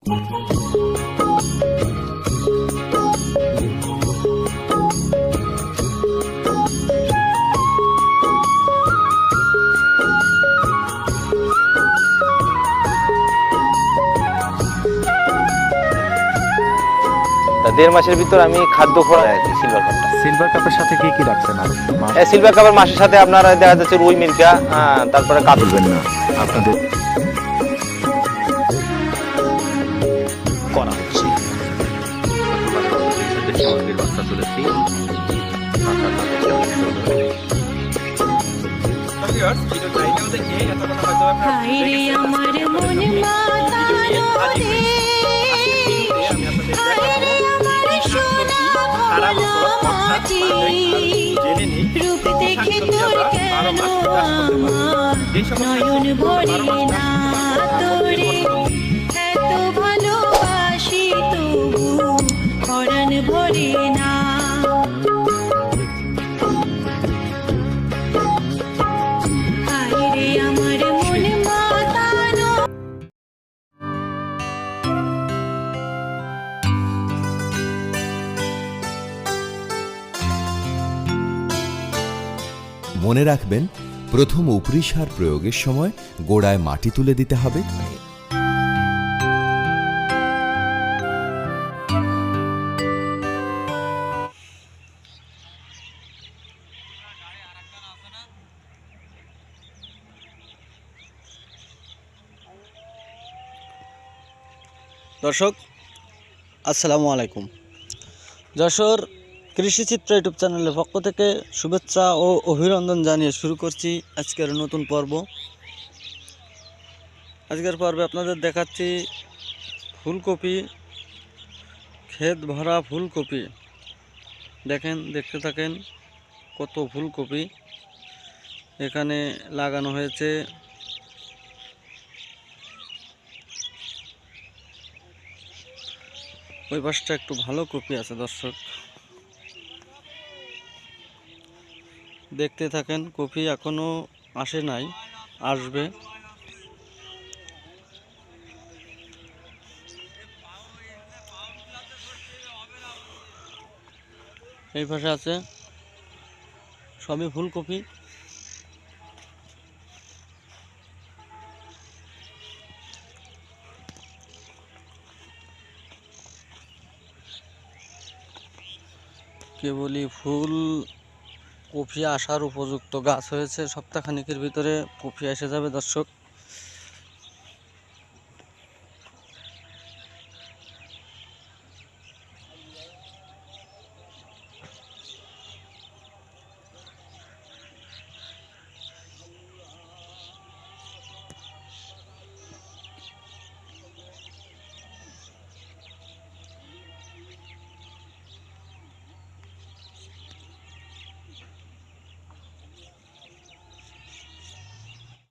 দেড় মাসের ভিতর আমি খাদ্য খোলা সিলভার কাপটা। সিলভার কাপের সাথে কি কি রাখছেন আর সিলভার কাপের মাছের সাথে আপনার দেখা যাচ্ছে রুই মির্কা, তারপরে কাতল। বলবেন না আপনাদের করা হচ্ছে। বাচ্চা তুলেছি। রূপ দেখে তোর কেন নয়ন ভরে না তোরে, এত ভালোবাসি তবু পরাণ ভরে না। হায়রে আমার মন মাতানো। মনে রাখবেন, প্রথম উপরি সার প্রয়োগের সময় গোড়ায় মাটি তুলে দিতে হবে। দর্শক আসসালামু আলাইকুম। যশোর কৃষিচিত্র ইউটিউব চ্যানেলের পক্ষ থেকে শুভেচ্ছা ও অভিনন্দন জানিয়ে শুরু করছি আজকের নতুন পর্ব। আজকের পর্বে আপনাদের দেখাচ্ছি ফুলকপি, ক্ষেত ভরা ফুলকপি। দেখেন, দেখতে থাকেন কত ফুলকপি এখানে লাগানো হয়েছে। ওই পাশটা একটু ভালো কপি আছে দর্শক, দেখতে থাকেন। কপি এখনো আসে নাই, আসবে। এই পাশে আছে সবই ফুলকপি। কেবলই ফুল কপি আসার উপযুক্ত গাছ হয়েছে, সপ্তাহখানেকের ভিতরে কপি এসে যাবে দর্শক।